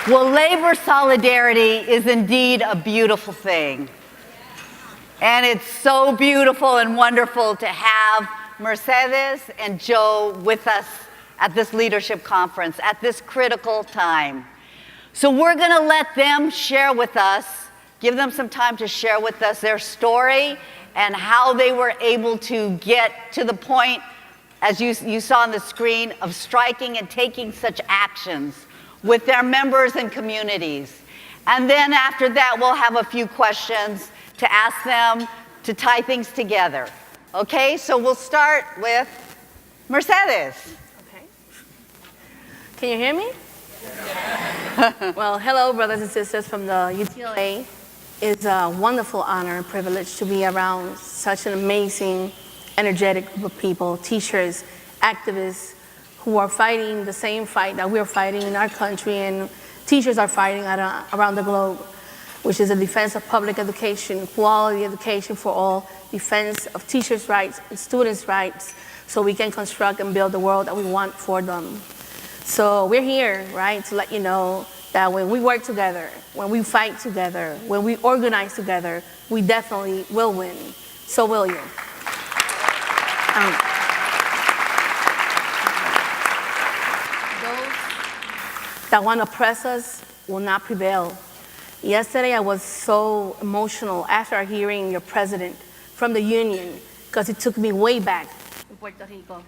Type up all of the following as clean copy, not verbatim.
Well, labor solidarity is indeed a beautiful thing. And it's so beautiful and wonderful to have Mercedes and Joe with us at this leadership conference at this critical time. So we're going to let them share with us, give them some time to share with us their story and how they were able to get to the point, as you saw on the screen, of striking and taking such actions with their members and communities. And then after that, we'll have a few questions to ask them to tie things together. Okay, so we'll start with Mercedes. Okay. Can you hear me? Well, hello, brothers and sisters from the UTLA. It's a wonderful honor and privilege to be around such an amazing, energetic group of people, teachers, activists, who are fighting the same fight that we're fighting in our country and teachers are fighting around the globe, which is the defense of public education, quality education for all, defense of teachers' rights and students' rights, so we can construct and build the world that we want for them. So we're here, right, to let you know that when we work together, when we fight together, when we organize together, we definitely will win. So will you. That want to oppress us will not prevail. Yesterday, I was so emotional after hearing your president from the union, because it took me way back in Puerto Rico.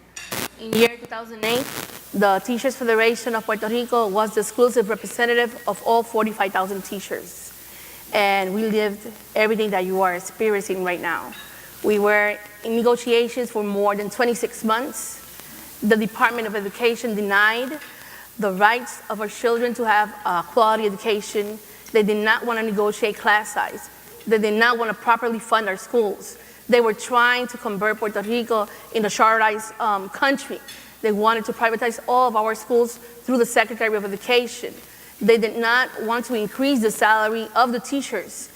In year 2008, the Teachers Federation of Puerto Rico was the exclusive representative of all 45,000 teachers. And we lived everything that you are experiencing right now. We were in negotiations for more than 26 months. The Department of Education denied the rights of our children to have quality education. They did not want to negotiate class size. They did not want to properly fund our schools. They were trying to convert Puerto Rico into a charterized country. They wanted to privatize all of our schools through the Secretary of Education. They did not want to increase the salary of the teachers,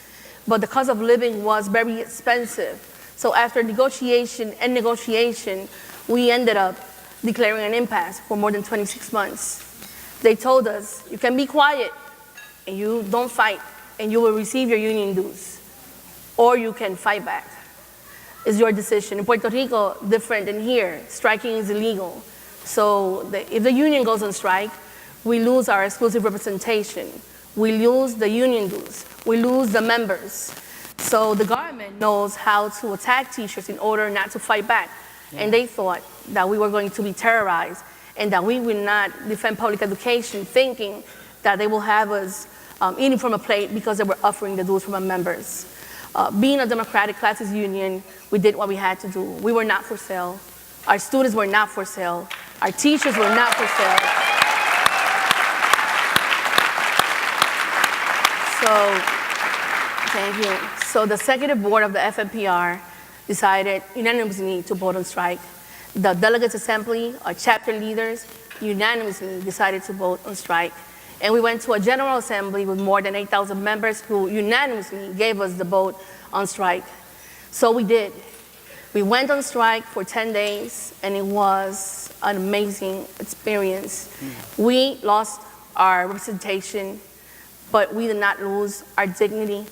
but the cost of living was very expensive. So after negotiation and negotiation, we ended up declaring an impasse for more than 26 months. They told us, you can be quiet and you don't fight and you will receive your union dues, or you can fight back. It's your decision. In Puerto Rico, different than here, striking is illegal. So if the union goes on strike, we lose our exclusive representation. We lose the union dues. We lose the members. So the government knows how to attack teachers in order not to fight back. Yeah. And they thought that we were going to be terrorized and that we would not defend public education, thinking that they will have us eating from a plate because they were offering the dues from our members. Being a democratic classes union, we did what we had to do. We were not for sale. Our students were not for sale. Our teachers were not for sale. So, thank you. So the executive board of the FNPR decided unanimously to vote on strike. The Delegates Assembly, our chapter leaders, unanimously decided to vote on strike. And we went to a General Assembly with more than 8,000 members who unanimously gave us the vote on strike. So we did. We went on strike for 10 days, and it was an amazing experience. We lost our representation, but we did not lose our dignity.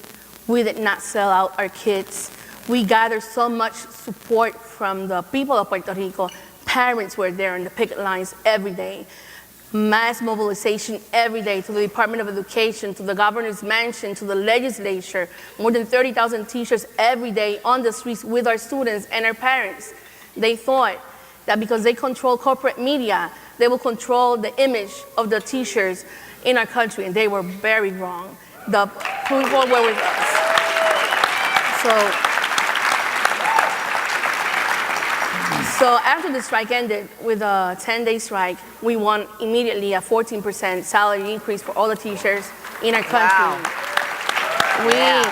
We did not sell out our kids. We gathered so much support from the people of Puerto Rico. Parents were there in the picket lines every day. Mass mobilization every day to the Department of Education, to the governor's mansion, to the legislature. More than 30,000 teachers every day on the streets with our students and our parents. They thought that because they control corporate media, they will control the image of the teachers in our country, and they were very wrong. The people were with us. So after the strike ended, with a 10-day strike, we won immediately a 14% salary increase for all the teachers in our country. Wow.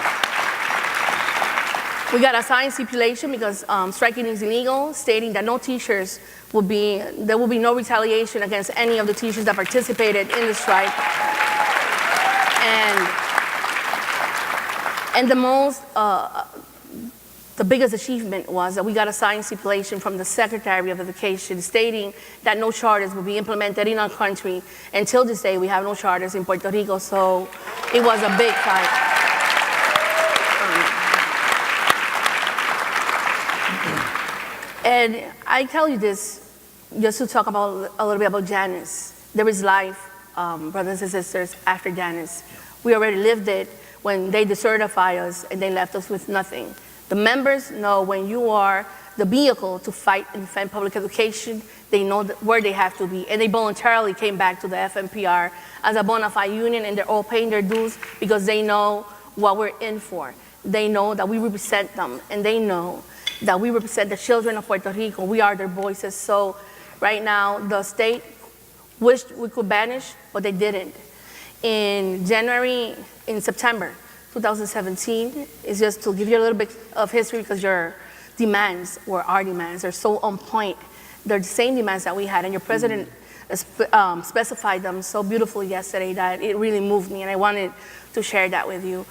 We got a signed stipulation because striking is illegal, stating that there will be no retaliation against any of the teachers that participated in the strike. And the the biggest achievement was that we got a signed stipulation from the Secretary of Education stating that no charters will be implemented in our country. Until this day, we have no charters in Puerto Rico, so it was a big fight. And I tell you this just to talk about a little bit about Janice. There is life, brothers and sisters, after Janice. We already lived it when they decertified us and they left us with nothing. The members know when you are the vehicle to fight and defend public education, they know where they have to be. And they voluntarily came back to the FMPR as a bona fide union, and they're all paying their dues because they know what we're in for. They know that we represent them, and they know that we represent the children of Puerto Rico. We are their voices. So right now, the state wished we could banish, but they didn't. In September 2017, is just to give you a little bit of history because your demands were our demands. They're so on point. They're the same demands that we had, and your president specified them so beautifully yesterday that it really moved me, and I wanted to share that with you.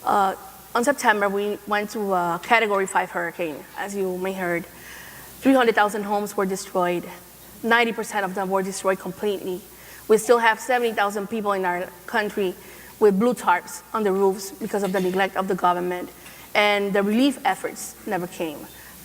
On September, we went through a Category 5 hurricane, as you may heard. 300,000 homes were destroyed. 90% of them were destroyed completely. We still have 70,000 people in our country with blue tarps on the roofs because of the neglect of the government. And the relief efforts never came.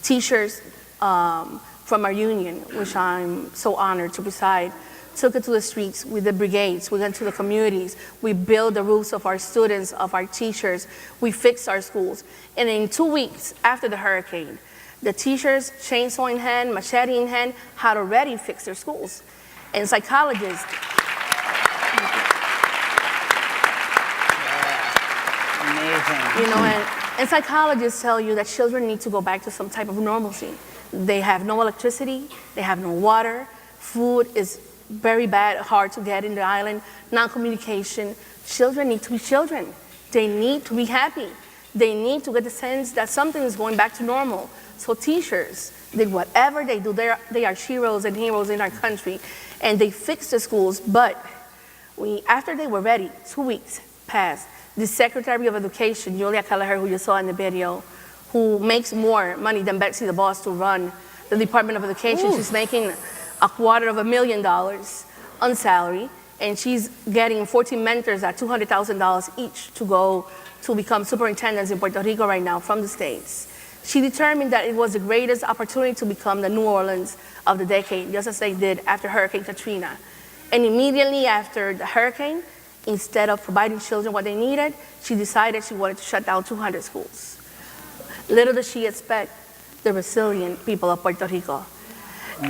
Teachers from our union, which I'm so honored to preside, took it to the streets with the brigades. We went to the communities. We built the roofs of our students, of our teachers. We fixed our schools. And in 2 weeks after the hurricane, the teachers, chainsaw in hand, machete in hand, had already fixed their schools. And psychologists, Amazing. And psychologists tell you that children need to go back to some type of normalcy. They have no electricity, they have no water, food is very bad, hard to get in the island, non-communication. Children need to be children. They need to be happy. They need to get the sense that something is going back to normal. So teachers did whatever they do. They are heroes and heroes in our country, and they fixed the schools. But after they were ready, 2 weeks passed. The Secretary of Education, Julia Kelleher, who you saw in the video, who makes more money than Betsy the Boss to run the Department of Education. Ooh. She's making $250,000 on salary, and she's getting 14 mentors at $200,000 each to go to become superintendents in Puerto Rico right now from the States. She determined that it was the greatest opportunity to become the New Orleans of the decade, just as they did after Hurricane Katrina. And immediately after the hurricane, instead of providing children what they needed, she decided she wanted to shut down 200 schools. Little did she expect the resilient people of Puerto Rico.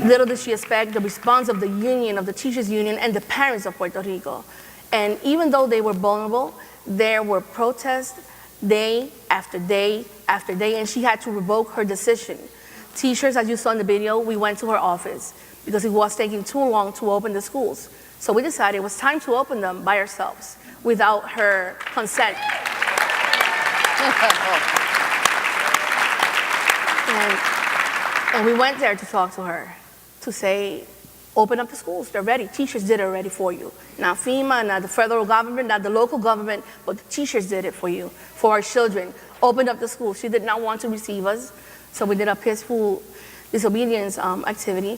Little did she expect the response of the union, of the teachers union, and the parents of Puerto Rico. And even though they were vulnerable, there were protests day after day after day, and she had to revoke her decision. Teachers, as you saw in the video, we went to her office because it was taking too long to open the schools. So we decided it was time to open them by ourselves without her consent. And we went there to talk to her, to say, open up the schools, they're ready. Teachers did it already for you. Not FEMA, not the federal government, not the local government, but the teachers did it for you, for our children. Open up the schools. She did not want to receive us, so we did a peaceful disobedience activity.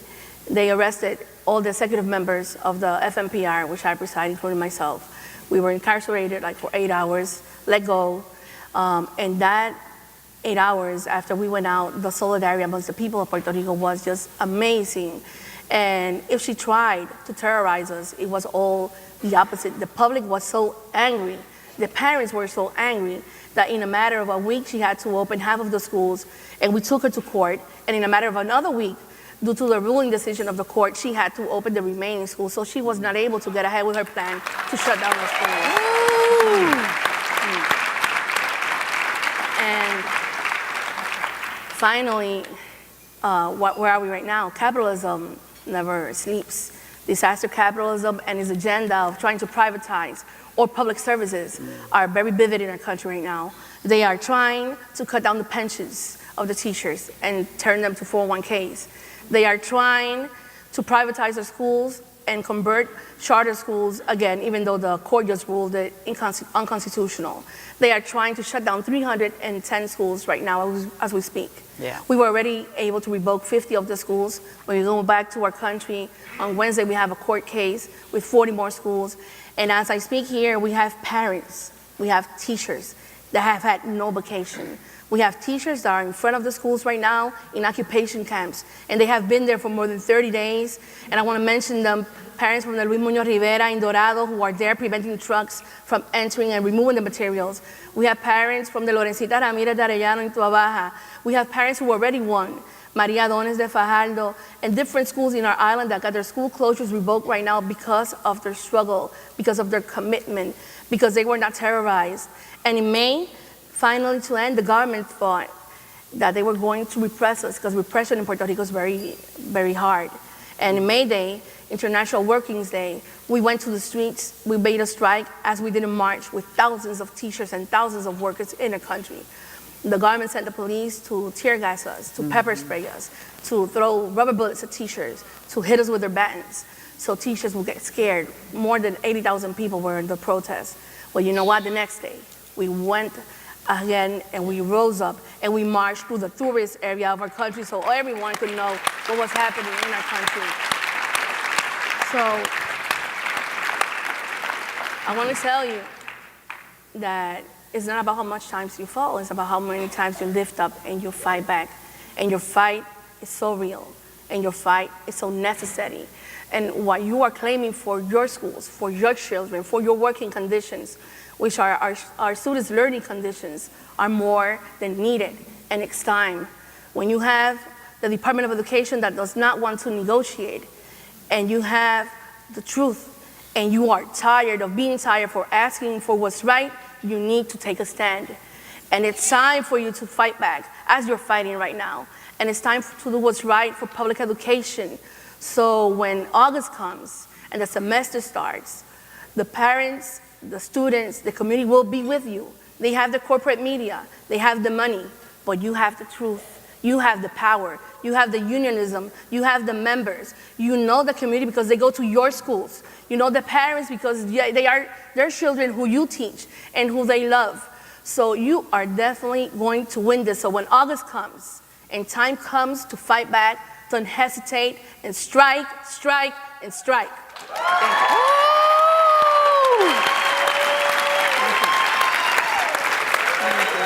They arrested all the executive members of the FMPR, which I presided, including myself. We were incarcerated for 8 hours, let go, and that 8 hours after we went out, the solidarity amongst the people of Puerto Rico was just amazing. And if she tried to terrorize us, it was all the opposite. The public was so angry, the parents were so angry that in a matter of a week, she had to open half of the schools, and we took her to court, and in a matter of another week, due to the ruling decision of the court, she had to open the remaining schools, so she was not able to get ahead with her plan to shut down the schools. And finally, where are we right now? Capitalism never sleeps. Disaster capitalism and its agenda of trying to privatize or public services are very vivid in our country right now. They are trying to cut down the pensions of the teachers and turn them to 401ks. They are trying to privatize our schools and convert charter schools again, even though the court just ruled it unconstitutional. They are trying to shut down 310 schools right now as we speak. Yeah. We were already able to revoke 50 of the schools. When we go back to our country, on Wednesday we have a court case with 40 more schools. And as I speak here, we have parents, we have teachers that have had no vacation. We have teachers that are in front of the schools right now in occupation camps, and they have been there for more than 30 days. And I want to mention the parents from the Luis Muñoz Rivera in Dorado who are there preventing trucks from entering and removing the materials. We have parents from the Lorencita Ramirez de Arellano in Tua Baja. We have parents who already won, Maria Dones de Fajardo, and different schools in our island that got their school closures revoked right now because of their struggle, because of their commitment, because they were not terrorized. And in May, finally to end, the government thought that they were going to repress us because repression in Puerto Rico is very, very hard. And in May Day, International Workings Day, we went to the streets, we made a strike as we did in March with thousands of teachers and thousands of workers in the country. The government sent the police to tear gas us, to pepper spray us, to throw rubber bullets at teachers, to hit us with their batons. So teachers would get scared. More than 80,000 people were in the protest. Well, you know what? The next day, we went again and we rose up and we marched through the tourist area of our country so everyone could know what was happening in our country. So I want to tell you that it's not about how much times you fall, it's about how many times you lift up and you fight back. And your fight is so real, and your fight is so necessary. And what you are claiming for your schools, for your children, for your working conditions, which are our students' learning conditions, are more than needed. And it's time. When you have the Department of Education that does not want to negotiate, and you have the truth, and you are tired of being tired for asking for what's right, you need to take a stand. And it's time for you to fight back, as you're fighting right now. And it's time to do what's right for public education. So when August comes and the semester starts, the parents, the students, the community will be with you. They have the corporate media, they have the money, but you have the truth. You have the power, you have the unionism, you have the members, you know the community because they go to your schools. You know the parents because they are their children who you teach and who they love. So you are definitely going to win this. So when August comes and time comes to fight back, don't hesitate and strike, strike, and strike. Thank you.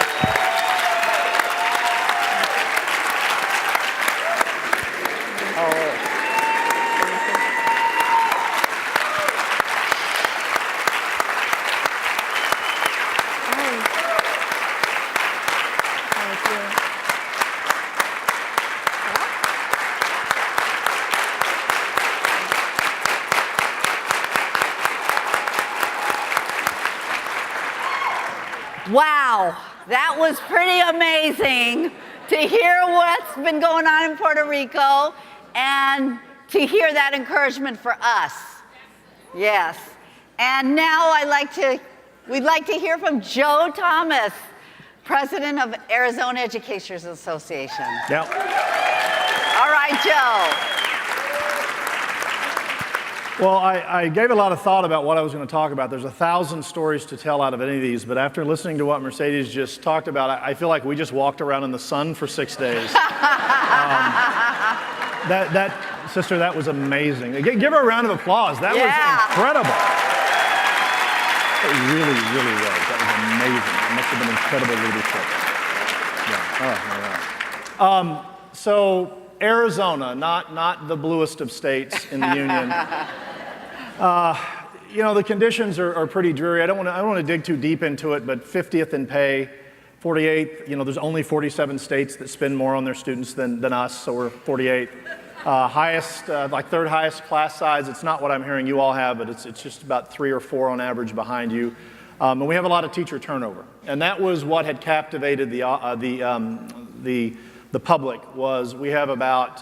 Wow, that was pretty amazing to hear what's been going on in Puerto Rico and to hear that encouragement for us. Yes. And now we'd like to hear from Joe Thomas, President of Arizona Educators Association. Yep. All right, Joe. Well, I gave a lot of thought about what I was going to talk about. There's 1,000 stories to tell out of any of these, but after listening to what Mercedes just talked about, I feel like we just walked around in the sun for 6 days. Sister, that was amazing. Give her a round of applause. That was incredible. It really, really was. That was amazing. It must have been incredible leadership. Yeah. All right. So Arizona, not the bluest of states in the union. You know, the conditions are pretty dreary. I don't want to dig too deep into it, but 50th in pay, 48th. You know, there's only 47 states that spend more on their students than us, so we're 48th. Highest, like third highest class size. It's not what I'm hearing you all have, but it's just about 3 or 4 on average behind you. And we have a lot of teacher turnover, and that was what had captivated the public. Was we have about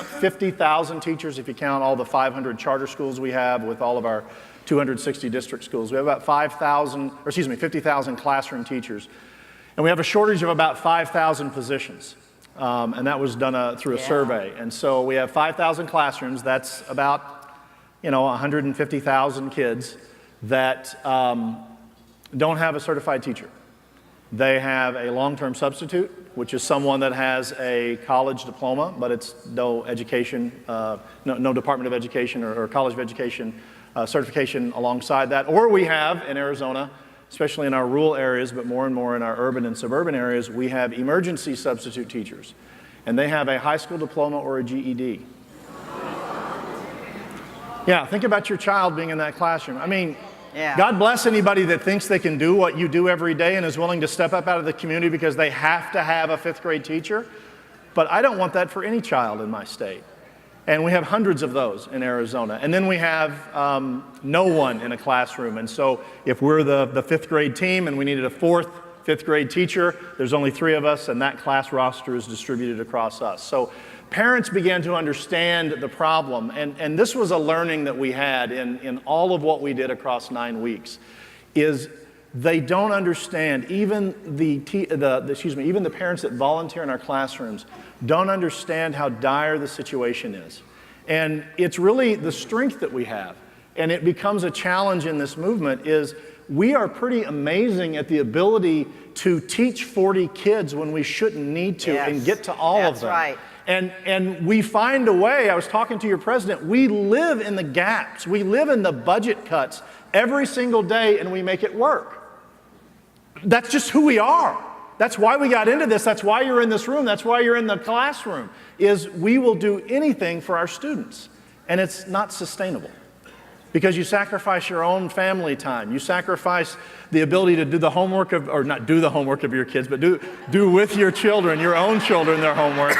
50,000 teachers if you count all the 500 charter schools we have with all of our 260 district schools. We have about 50,000 classroom teachers, and we have a shortage of about 5,000 positions. And that was done through a survey. And so we have 5,000 classrooms. That's about, 150,000 kids that don't have a certified teacher. They have a long-term substitute, which is someone that has a college diploma, but it's no education, no Department of Education or College of Education certification alongside that. Or we have in Arizona, especially in our rural areas, but more and more in our urban and suburban areas, we have emergency substitute teachers. And they have a high school diploma or a GED. Yeah, think about your child being in that classroom. I mean, Yeah. God bless anybody that thinks they can do what you do every day and is willing to step up out of the community because they have to have a fifth grade teacher. But I don't want that for any child in my state. And we have hundreds of those in Arizona. And then we have no one in a classroom. And so if we're the fifth grade team and we needed a fourth fifth grade teacher, there's only 3 of us, and that class roster is distributed across us. So parents began to understand the problem, and this was a learning that we had in all of what we did across 9 weeks, is they don't understand, even even the parents that volunteer in our classrooms don't understand how dire the situation is. And it's really the strength that we have, and it becomes a challenge in this movement, is we are pretty amazing at the ability to teach 40 kids when we shouldn't need to. Yes, and get to all of them. That's right. And we find a way. I was talking to your president. We live in the gaps. We live in the budget cuts every single day, and we make it work. That's just who we are. That's why we got into this. That's why you're in this room. That's why you're in the classroom, is we will do anything for our students. And it's not sustainable, because you sacrifice your own family time. You sacrifice the ability to do the homework of, or not do the homework of your kids, but do with your children, your own children, their homework.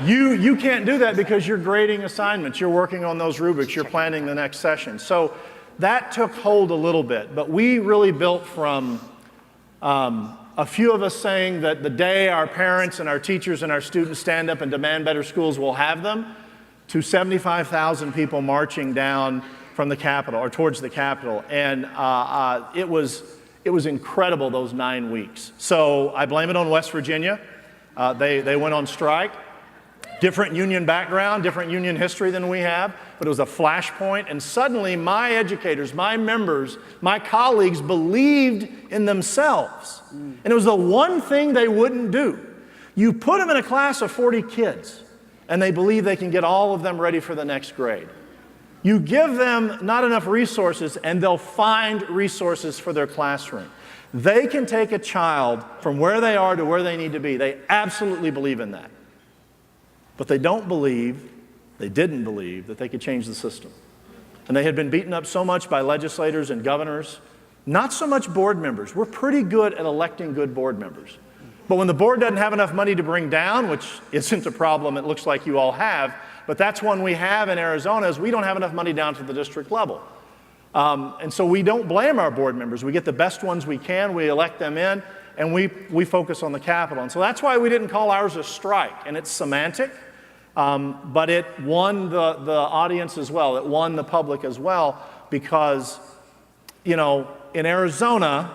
You can't do that because you're grading assignments. You're working on those rubrics. You're planning the next session. So that took hold a little bit. But we really built from a few of us saying that the day our parents and our teachers and our students stand up and demand better schools, we'll have them, to 75,000 people marching down from the Capitol, or towards the Capitol. And it was incredible, those 9 weeks. So I blame it on West Virginia. They went on strike. Different union background, different union history than we have, but it was a flashpoint, and suddenly my educators, my members, my colleagues believed in themselves. And it was the one thing they wouldn't do. You put them in a class of 40 kids, and they believe they can get all of them ready for the next grade. You give them not enough resources, and they'll find resources for their classroom. They can take a child from where they are to where they need to be. They absolutely believe in that. But they didn't believe that they could change the system. And they had been beaten up so much by legislators and governors, not so much board members. We're pretty good at electing good board members. But when the board doesn't have enough money to bring down, which isn't a problem it looks like you all have, but that's one we have in Arizona, is we don't have enough money down to the district level. And so we don't blame our board members. We get the best ones we can, we elect them in, and we focus on the Capitol. And so that's why we didn't call ours a strike. And it's semantic, but it won the audience as well. It won the public as well, because, in Arizona,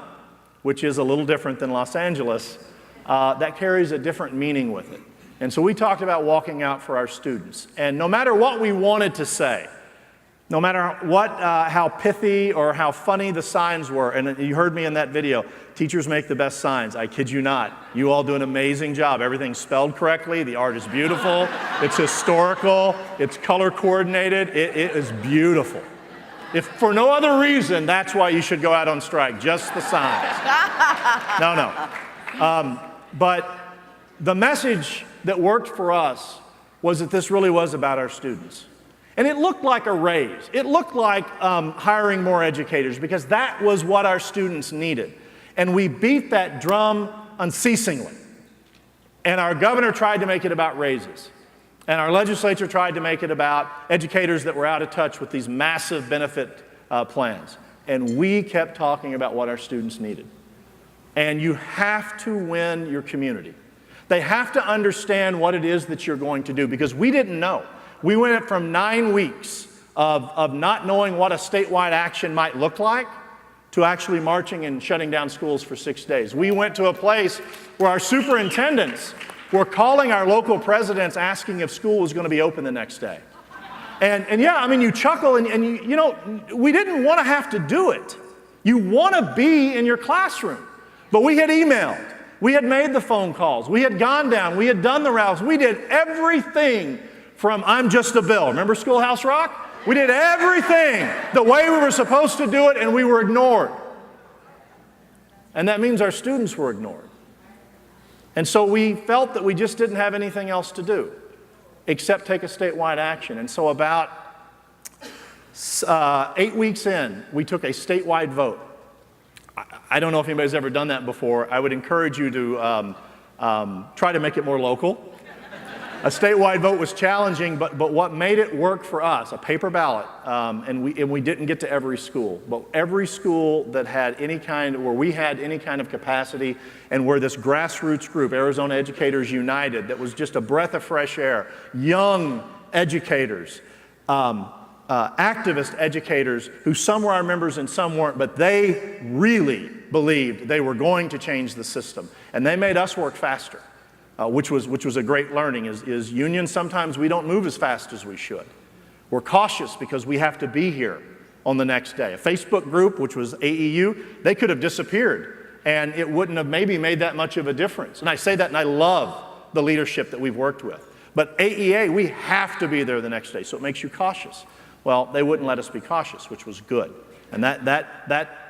which is a little different than Los Angeles, that carries a different meaning with it. And so we talked about walking out for our students. And no matter what we wanted to say, no matter how pithy or how funny the signs were, and you heard me in that video, teachers make the best signs. I kid you not. You all do an amazing job. Everything's spelled correctly. The art is beautiful. It's historical. It's color coordinated. It is beautiful. If for no other reason, that's why you should go out on strike, just the signs. No. But the message that worked for us was that this really was about our students. And it looked like a raise. It looked like hiring more educators, because that was what our students needed. And we beat that drum unceasingly. And our governor tried to make it about raises. And our legislature tried to make it about educators that were out of touch with these massive benefit plans. And we kept talking about what our students needed. And you have to win your community. They have to understand what it is that you're going to do, because we didn't know. We went from 9 weeks of not knowing what a statewide action might look like to actually marching and shutting down schools for 6 days. We went to a place where our superintendents were calling our local presidents asking if school was going to be open the next day. And yeah, I mean, you chuckle and you know, we didn't want to have to do it. You want to be in your classroom. But we had emailed. We had made the phone calls. We had gone down. We had done the routes. We did everything from I'm Just a Bill. Remember Schoolhouse Rock? We did everything the way we were supposed to do it, and we were ignored. And that means our students were ignored. And so we felt that we just didn't have anything else to do except take a statewide action. And so about 8 weeks in, we took a statewide vote. I don't know if anybody's ever done that before. I would encourage you to try to make it more local. A statewide vote was challenging, but what made it work for us, a paper ballot, and we didn't get to every school, but every school that had any kind, where we had any kind of capacity, and where this grassroots group, Arizona Educators United, that was just a breath of fresh air, young educators, activist educators, who some were our members and some weren't, but they really believed they were going to change the system, and they made us work faster. Which was a great learning, is unions, sometimes we don't move as fast as we should. We're cautious because we have to be here on the next day. A Facebook group, which was AEU, they could have disappeared, and it wouldn't have maybe made that much of a difference. And I say that, and I love the leadership that we've worked with. But AEA, we have to be there the next day, so it makes you cautious. Well, they wouldn't let us be cautious, which was good. And that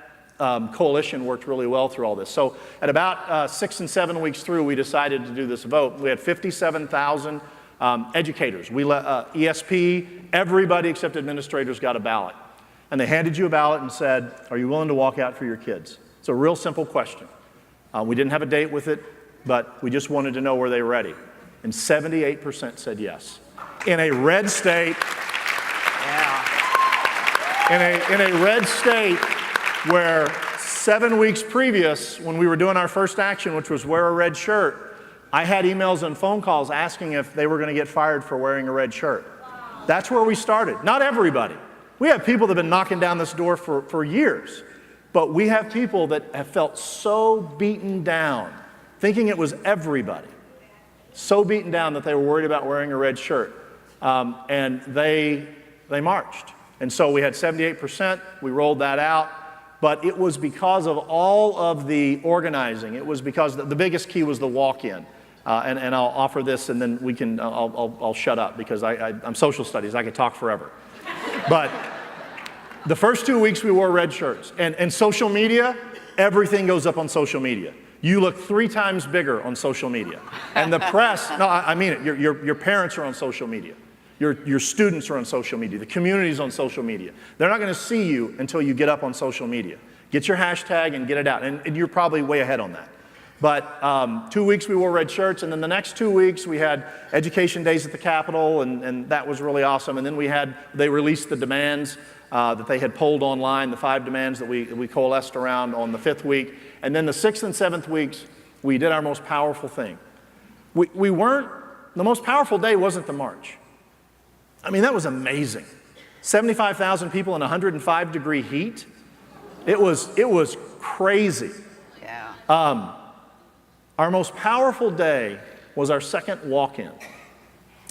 coalition worked really well through all this. So at about 6 and 7 weeks through, we decided to do this vote. We had 57,000 educators. We let ESP, everybody except administrators got a ballot. And they handed you a ballot and said, are you willing to walk out for your kids? It's a real simple question. We didn't have a date with it, but we just wanted to know, were they ready? And 78% said yes. In a red state, in a red state, where 7 weeks previous, when we were doing our first action, which was wear a red shirt, I had emails and phone calls asking if they were going to get fired for wearing a red shirt. That's where we started. Not everybody. We have people that have been knocking down this door for years, but we have people that have felt so beaten down, thinking it was everybody, so beaten down that they were worried about wearing a red shirt, and they marched. And so we had 78%. We rolled that out. But it was because of all of the organizing. It was because the biggest key was the walk-in. And I'll offer this, and then we can, I'll shut up because I'm social studies. I could talk forever. But the first 2 weeks we wore red shirts. And social media, everything goes up on social media. You look 3 times bigger on social media. And the press, no, I mean it. Your parents are on social media. Your students are on social media. The community's on social media. They're not going to see you until you get up on social media. Get your hashtag and get it out. And you're probably way ahead on that. But 2 weeks we wore red shirts, and then the next 2 weeks we had education days at the Capitol, and that was really awesome. And then they released the demands that they had polled online, the 5 demands that we coalesced around on the 5th week. And then the 6th and 7th weeks, we did our most powerful thing. The most powerful day wasn't the march. I mean, that was amazing. 75,000 people in 105-degree heat. It was crazy. Yeah. Our most powerful day was our second walk-in.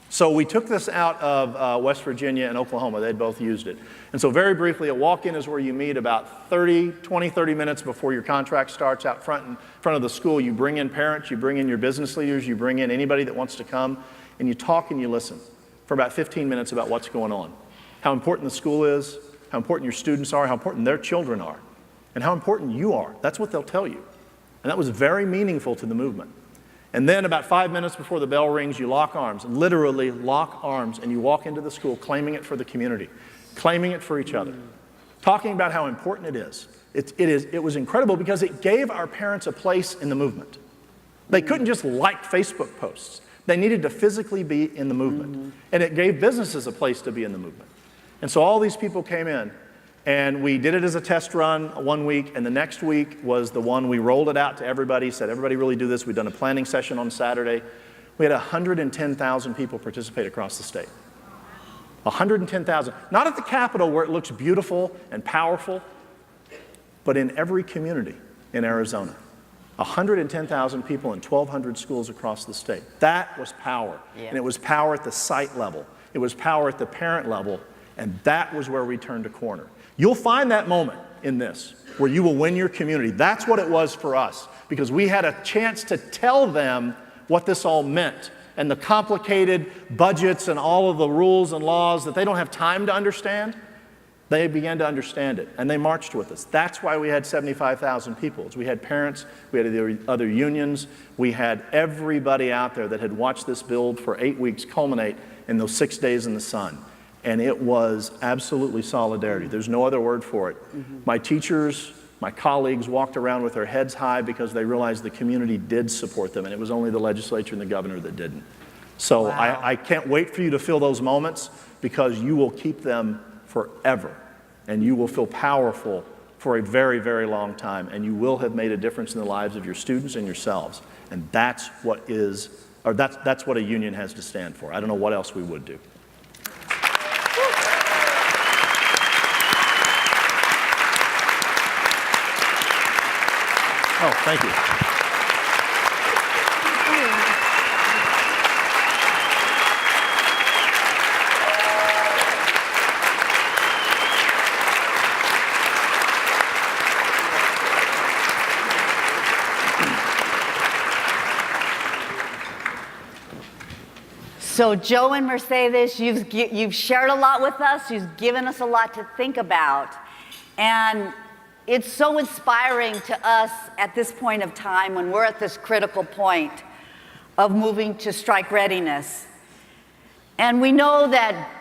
So we took this out of West Virginia and Oklahoma. They'd both used it. And so very briefly, a walk-in is where you meet about 30 minutes before your contract starts out front of the school. You bring in parents, you bring in your business leaders, you bring in anybody that wants to come, and you talk and you listen for about 15 minutes about what's going on, how important the school is, how important your students are, how important their children are, and how important you are. That's what they'll tell you. And that was very meaningful to the movement. And then about 5 minutes before the bell rings, you lock arms, literally lock arms, and you walk into the school claiming it for the community, claiming it for each other, talking about how important it is. It was incredible because it gave our parents a place in the movement. They couldn't just like Facebook posts. They needed to physically be in the movement. And it gave businesses a place to be in the movement. And so all these people came in, and we did it as a test run 1 week, and the next week was the one we rolled it out to everybody, said everybody really do this. We'd done a planning session on Saturday. We had 110,000 people participate across the state. 110,000. Not at the Capitol where it looks beautiful and powerful, but in every community in Arizona. 110,000 people in 1,200 schools across the state. That was power. Yeah. And it was power at the site level. It was power at the parent level, and that was where we turned a corner. You'll find that moment in this, where you will win your community. That's what it was for us, because we had a chance to tell them what this all meant, and the complicated budgets and all of the rules and laws that they don't have time to understand. They began to understand it, and they marched with us. That's why we had 75,000 people. We had parents, we had the other unions, we had everybody out there that had watched this build for 8 weeks culminate in those 6 days in the sun. And it was absolutely solidarity. There's no other word for it. My teachers, my colleagues walked around with their heads high because they realized the community did support them, and it was only the legislature and the governor that didn't. So Wow. I can't wait for you to feel those moments, because you will keep them forever, and you will feel powerful for a very, very long time, and you will have made a difference in the lives of your students and yourselves. And that's what that's what a union has to stand for. I don't know what else we would do. Oh, thank you. So Joe and Mercedes, you've shared a lot with us. You've given us a lot to think about. And it's so inspiring to us at this point of time, when we're at this critical point of moving to strike readiness. And we know that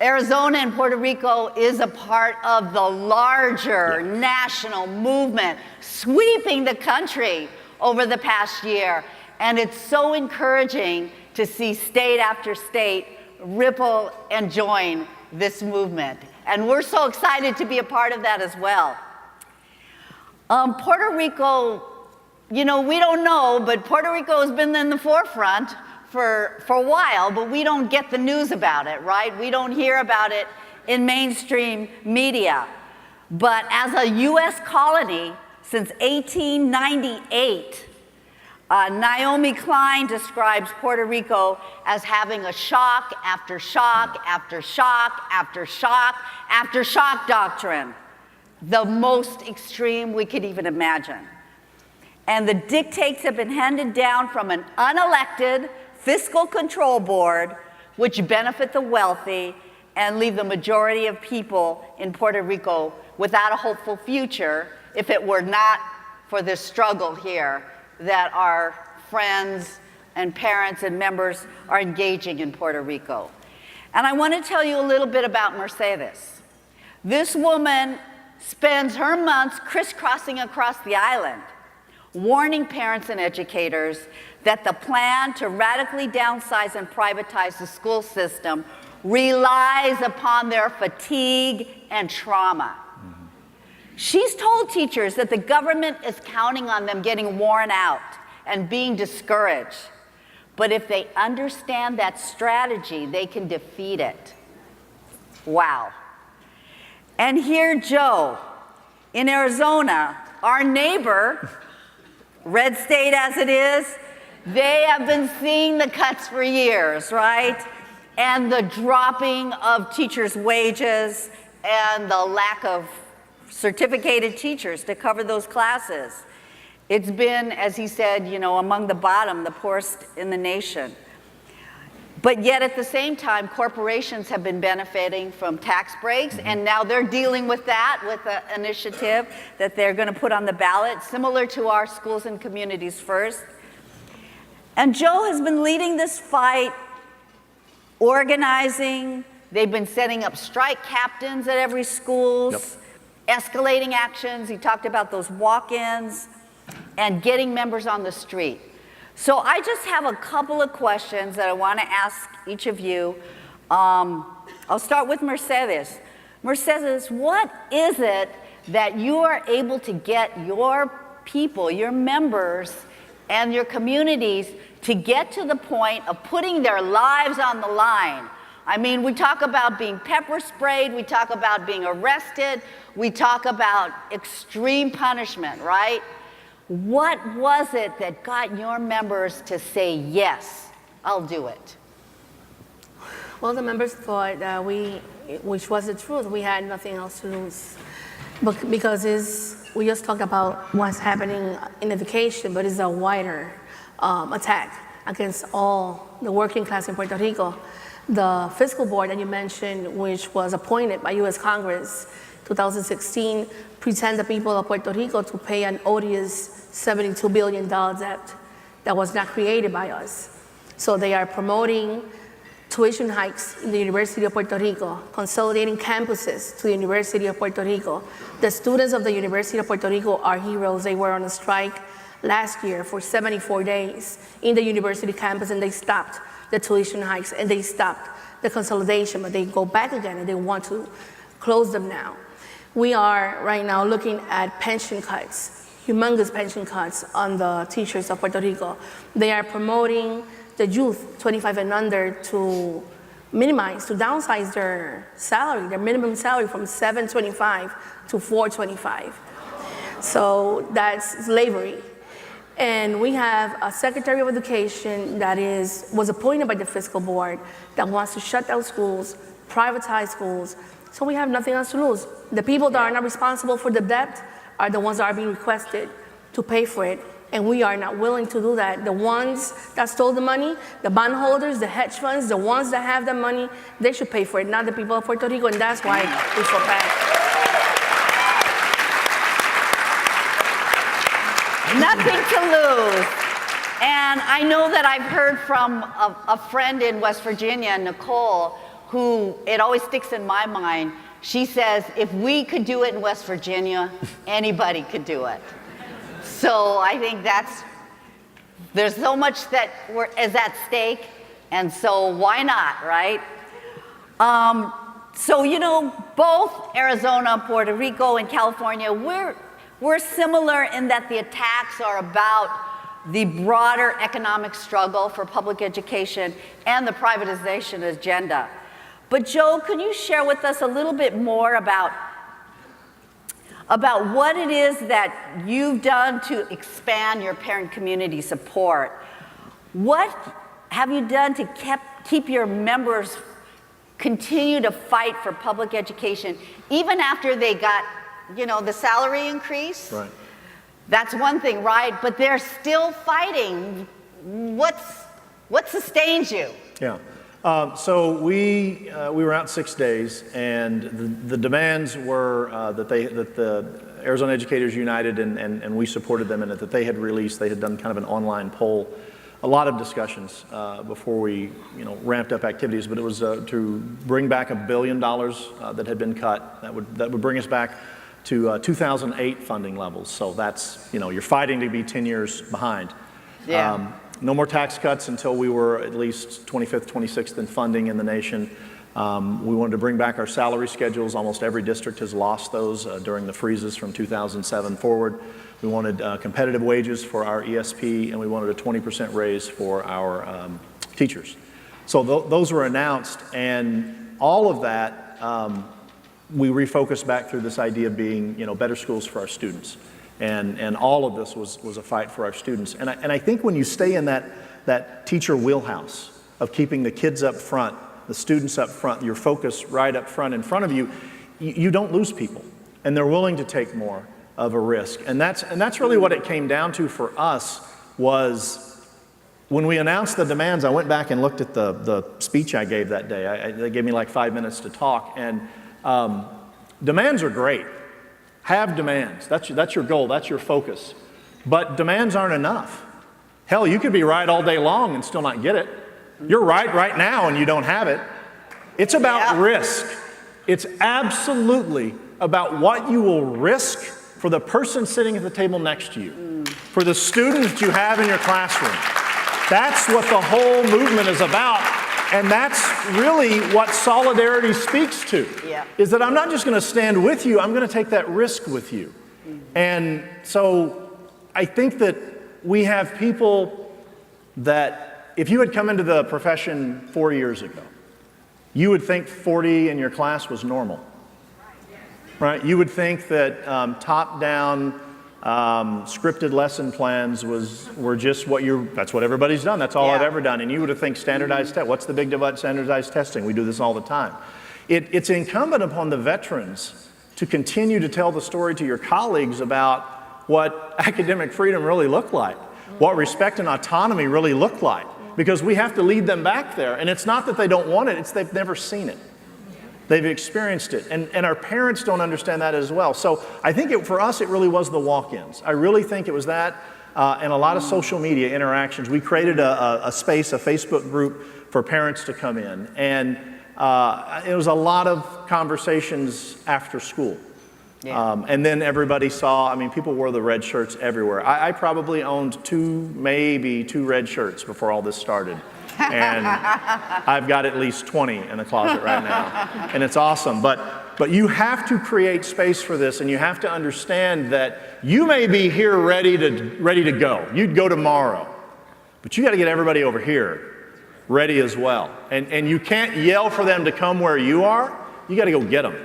Arizona and Puerto Rico is a part of the larger national movement sweeping the country over the past year. And it's so encouraging to see state after state ripple and join this movement. And we're so excited to be a part of that as well. Puerto Rico, we don't know, but Puerto Rico has been in the forefront for a while, but we don't get the news about it, right? We don't hear about it in mainstream media. But as a U.S. colony since 1898, Naomi Klein describes Puerto Rico as having a shock after shock after shock after shock after shock doctrine, the most extreme we could even imagine. And the dictates have been handed down from an unelected fiscal control board, which benefit the wealthy and leave the majority of people in Puerto Rico without a hopeful future if it were not for this struggle here that our friends and parents and members are engaging in Puerto Rico. And I want to tell you a little bit about Mercedes. This woman spends her months crisscrossing across the island, warning parents and educators that the plan to radically downsize and privatize the school system relies upon their fatigue and trauma. She's told teachers that the government is counting on them getting worn out and being discouraged. But if they understand that strategy, they can defeat it. Wow. And here, Joe, in Arizona, our neighbor, red state as it is, they have been seeing the cuts for years, right? And the dropping of teachers' wages and the lack of certificated teachers to cover those classes. It's been, as he said, among the bottom, the poorest in the nation. But yet at the same time, corporations have been benefiting from tax breaks, and now they're dealing with that with an initiative that they're going to put on the ballot, similar to our Schools and Communities First. And Joe has been leading this fight, organizing. They've been setting up strike captains at every school. Escalating actions. He talked about those walk-ins and getting members on the street. So I just have a couple of questions that I want to ask each of you. I'll start with Mercedes. Mercedes, what is it that you are able to get your people, your members, and your communities to get to the point of putting their lives on the line? I mean, we talk about being pepper sprayed, we talk about being arrested, we talk about extreme punishment, right? What was it that got your members to say, yes, I'll do it? Well, the members thought that which was the truth, we had nothing else to lose. But because we just talked about what's happening in education, but it's a wider attack against all the working class in Puerto Rico. The fiscal board that you mentioned, which was appointed by U.S. Congress 2016, pretend the people of Puerto Rico to pay an odious $72 billion debt that was not created by us. So they are promoting tuition hikes in the University of Puerto Rico, consolidating campuses to the University of Puerto Rico. The students of the University of Puerto Rico are heroes. They were on a strike last year for 74 days in the university campus, and they stopped the tuition hikes and they stopped the consolidation, but they go back again and they want to close them now. We are right now looking at pension cuts, humongous pension cuts on the teachers of Puerto Rico. They are promoting the youth 25 and under to downsize their salary, their minimum salary from $725 to $425. So that's slavery. And we have a Secretary of Education that was appointed by the fiscal board that wants to shut down schools, privatize schools. So we have nothing else to lose. The people that are not responsible for the debt are the ones that are being requested to pay for it. And we are not willing to do that. The ones that stole the money, the bondholders, the hedge funds, the ones that have the money, they should pay for it, not the people of Puerto Rico. And that's why we fought back. Nothing to lose. And I know that I've heard from a friend in West Virginia, Nicole, who it always sticks in my mind. She says, if we could do it in West Virginia, anybody could do it. So I think there's so much that is at stake, and so why not, right? So, both Arizona, Puerto Rico, and California, we're similar in that the attacks are about the broader economic struggle for public education and the privatization agenda. But Joe, can you share with us a little bit more about what it is that you've done to expand your parent community support? What have you done to keep your members continue to fight for public education even after they got the salary increase? Right. That's one thing, right? But they're still fighting. What sustains you? Yeah. So we were out 6 days, and the demands were that the Arizona Educators United and we supported them in it, that they had done kind of an online poll, a lot of discussions before we ramped up activities, but it was to bring back $1 billion that had been cut. That would bring us back to 2008 funding levels. So that's, you're fighting to be 10 years behind. Yeah. No more tax cuts until we were at least 25th, 26th in funding in the nation. We wanted to bring back our salary schedules. Almost every district has lost those during the freezes from 2007 forward. We wanted competitive wages for our ESP, and we wanted a 20% raise for our teachers. So those were announced, and all of that we refocused back through this idea of being, better schools for our students. And all of this was a fight for our students. And I think when you stay in that teacher wheelhouse of keeping the kids up front, the students up front, your focus right up front in front of you, you don't lose people. And they're willing to take more of a risk. And that's really what it came down to for us. Was when we announced the demands, I went back and looked at the speech I gave that day. They gave me like 5 minutes to talk. And demands are great. Have demands. That's your goal. That's your focus. But demands aren't enough. Hell, you could be right all day long and still not get it. You're right now and you don't have it. It's about risk. It's absolutely about what you will risk for the person sitting at the table next to you, for the students you have in your classroom. That's what the whole movement is about. And that's really what solidarity speaks to, is that I'm not just going to stand with you, I'm going to take that risk with you. And so I think that we have people that, if you had come into the profession 4 years ago, you would think 40 in your class was normal, right? You would think that top-down Scripted lesson plans were just that's what everybody's done. That's all I've ever done. And you would have think standardized test. What's the big deal about standardized testing? We do this all the time. It's incumbent upon the veterans to continue to tell the story to your colleagues about what academic freedom really looked like, what respect and autonomy really looked like, because we have to lead them back there. And it's not that they don't want it, it's they've never seen it. They've experienced it, and our parents don't understand that as well. So I think for us, it really was the walk-ins. I really think it was that, and a lot of social media interactions. We created a space, a Facebook group for parents to come in, and it was a lot of conversations after school. Yeah. And then everybody saw, people wore the red shirts everywhere. I probably owned maybe two red shirts before all this started. And I've got at least 20 in the closet right now, and it's awesome. But you have to create space for this, and you have to understand that you may be here ready to go. You'd go tomorrow, but you got to get everybody over here ready as well. And you can't yell for them to come where you are. You got to go get them.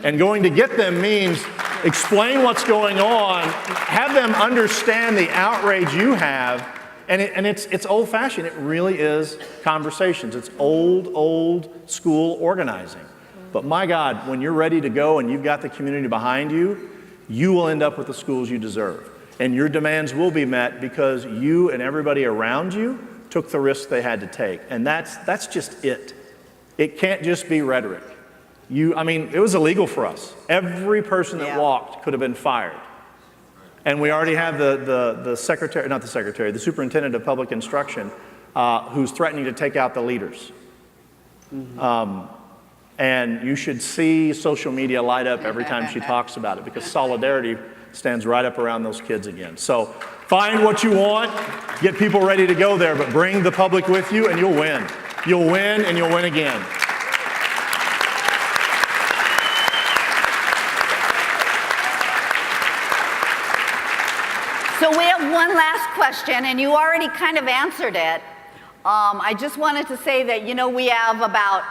And going to get them means explain what's going on, have them understand the outrage you have. And it's old-fashioned. It really is conversations. It's old school organizing. But my God, when you're ready to go and you've got the community behind you, you will end up with the schools you deserve. And your demands will be met because you and everybody around you took the risk they had to take. And that's just it. It can't just be rhetoric. It was illegal for us. Every person that walked could have been fired. And we already have the superintendent of public instruction who's threatening to take out the leaders. And you should see social media light up every time she talks about it, because solidarity stands right up around those kids again. So find what you want, get people ready to go there, but bring the public with you and you'll win. You'll win and you'll win again. So we have one last question, and you already kind of answered it. I just wanted to say that, we have about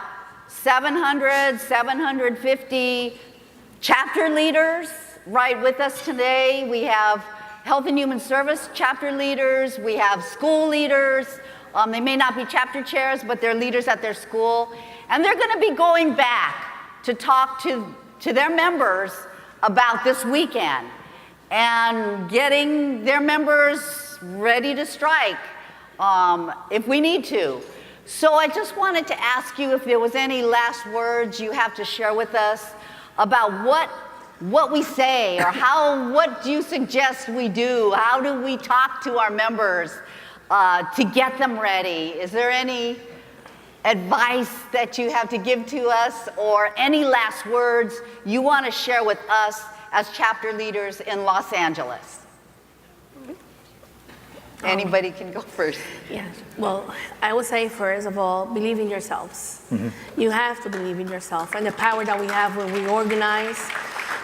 750 chapter leaders right with us today. We have Health and Human Service chapter leaders. We have school leaders. They may not be chapter chairs, but they're leaders at their school. And they're going to be going back to talk to their members about this weekend and getting their members ready to strike if we need to. So I just wanted to ask you if there was any last words you have to share with us about what we say, or what do you suggest we do? How do we talk to our members to get them ready? Is there any advice that you have to give to us, or any last words you want to share with us as chapter leaders in Los Angeles? Anybody can go first. Yes. Well, I would say, first of all, believe in yourselves. You have to believe in yourself and the power that we have when we organize.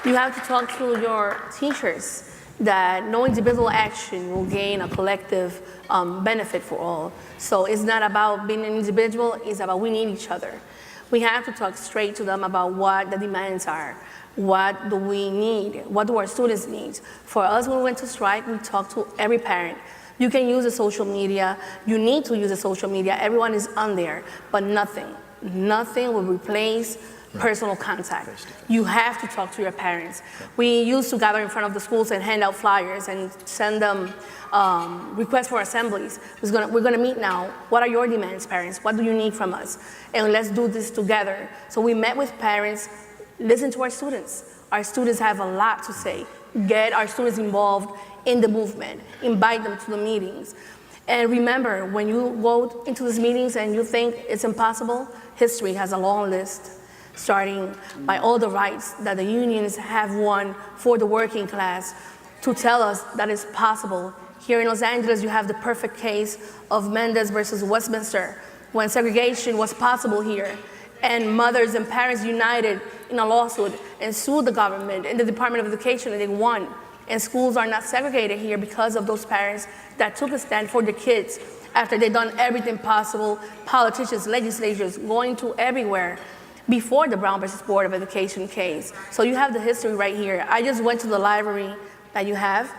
You have to talk to your teachers that no individual action will gain a collective benefit for all. So it's not about being an individual, it's about we need each other. We have to talk straight to them about what the demands are. What do we need? What do our students need? For us, when we went to strike, we talked to every parent. You can use the social media. You need to use the social media. Everyone is on there, but nothing will replace personal contact. You have to talk to your parents. We used to gather in front of the schools and hand out flyers and send them requests for assemblies. We're gonna meet now. What are your demands, parents? What do you need from us? And let's do this together. So we met with parents. Listen to our students. Our students have a lot to say. Get our students involved in the movement. Invite them to the meetings. And remember, when you go into these meetings and you think it's impossible, history has a long list, starting by all the rights that the unions have won for the working class to tell us that it's possible. Here in Los Angeles, you have the perfect case of Mendez versus Westminster, when segregation was possible here. And mothers and parents united in a lawsuit and sued the government and the Department of Education, and they won. And schools are not segregated here because of those parents that took a stand for the kids after they'd done everything possible, politicians, legislatures, going to everywhere before the Brown versus Board of Education case. So you have the history right here. I just went to the library that you have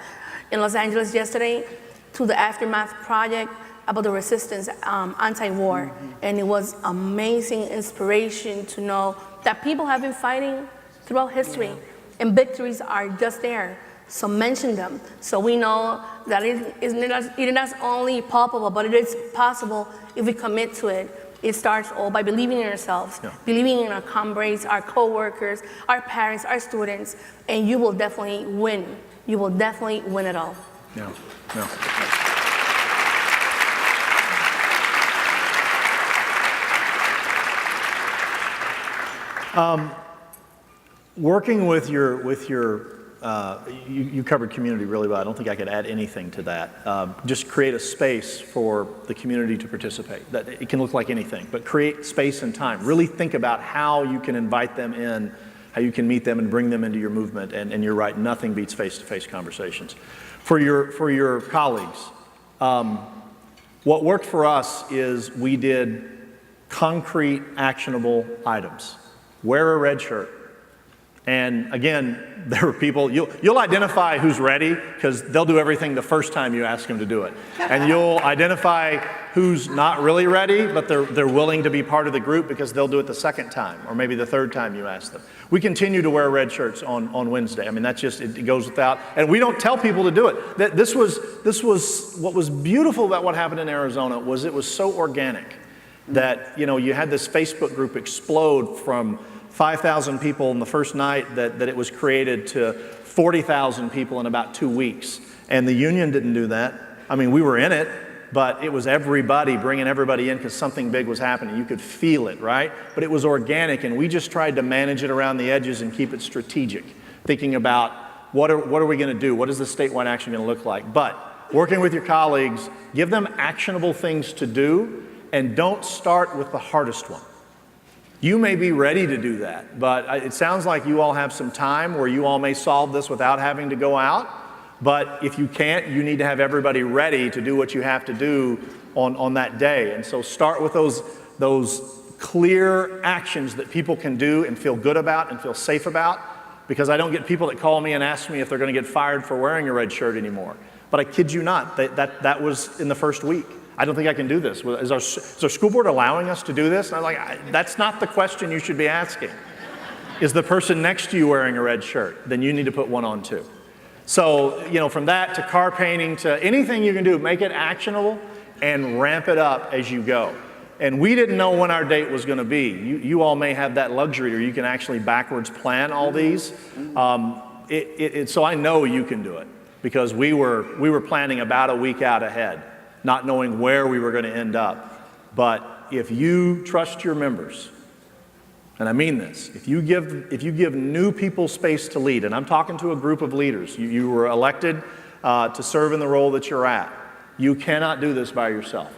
in Los Angeles yesterday to the Aftermath project about the resistance, anti-war. And it was amazing inspiration to know that people have been fighting throughout history, and victories are just there. So mention them, so we know that it is not only palpable, but it is possible if we commit to it. It starts all by believing in ourselves, believing in our comrades, our co-workers, our parents, our students, and you will definitely win. You will definitely win it all. Yeah. Working with your you covered community really well. I don't think I could add anything to that. Just create a space for the community to participate. That it can look like anything, but create space and time. Really think about how you can invite them in, how you can meet them and bring them into your movement. And you're right, nothing beats face-to-face conversations. For your colleagues, what worked for us is we did concrete, actionable items. Wear a red shirt. And again, there were people, you'll identify who's ready because they'll do everything the first time you ask them to do it. And you'll identify who's not really ready, but they're willing to be part of the group because they'll do it the second time or maybe the third time you ask them. We continue to wear red shirts on Wednesday. I mean, that's just, it goes without, and we don't tell people to do it. This was what was beautiful about what happened in Arizona was it was so organic that, you had this Facebook group explode from 5,000 people in the first night that it was created to 40,000 people in about 2 weeks. And the union didn't do that. I mean, we were in it, but it was everybody bringing everybody in because something big was happening. You could feel it, right? But it was organic, and we just tried to manage it around the edges and keep it strategic, thinking about what are we going to do? What is the statewide action going to look like? But working with your colleagues, give them actionable things to do, and don't start with the hardest one. You may be ready to do that, but it sounds like you all have some time where you all may solve this without having to go out. But if you can't, you need to have everybody ready to do what you have to do on that day. And so start with those clear actions that people can do and feel good about and feel safe about. Because I don't get people that call me and ask me if they're going to get fired for wearing a red shirt anymore. But I kid you not, that was in the first week. I don't think I can do this. Is our school board allowing us to do this? And I'm like, that's not the question you should be asking. Is the person next to you wearing a red shirt? Then you need to put one on too. So, from that to car painting to anything you can do, make it actionable and ramp it up as you go. And we didn't know when our date was going to be. You all may have that luxury or you can actually backwards plan all these. So I know you can do it because we were planning about a week out ahead, not knowing where we were going to end up. But if you trust your members, and I mean this, if you give new people space to lead, and I'm talking to a group of leaders, you were elected to serve in the role that you're at, you cannot do this by yourself.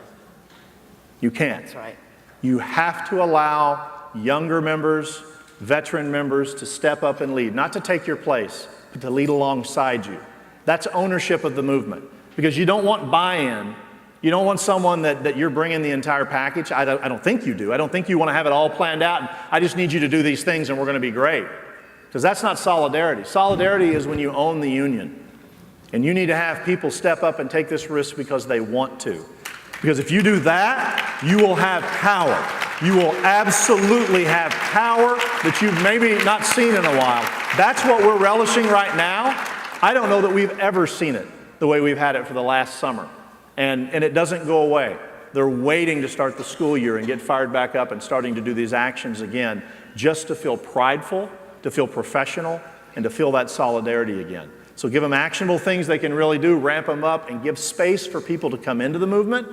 You can't. That's right. You have to allow younger members, veteran members to step up and lead, not to take your place, but to lead alongside you. That's ownership of the movement because you don't want buy-in. You don't want someone that you're bringing the entire package. I don't think you do. I don't think you want to have it all planned out. And I just need you to do these things and we're going to be great. Because that's not solidarity. Solidarity is when you own the union. And you need to have people step up and take this risk because they want to. Because if you do that, you will have power. You will absolutely have power that you've maybe not seen in a while. That's what we're relishing right now. I don't know that we've ever seen it the way we've had it for the last summer. And it doesn't go away. They're waiting to start the school year and get fired back up and starting to do these actions again just to feel prideful, to feel professional, and to feel that solidarity again. So give them actionable things they can really do, ramp them up, and give space for people to come into the movement.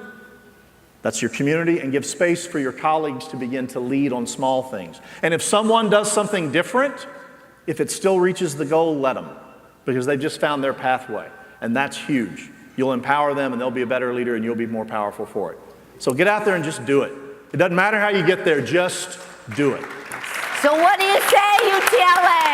That's your community, and give space for your colleagues to begin to lead on small things. And if someone does something different, if it still reaches the goal, let them, because they've just found their pathway, and that's huge. You'll empower them, and they'll be a better leader, and you'll be more powerful for it. So get out there and just do it. It doesn't matter how you get there, just do it. So what do you say, UTLA?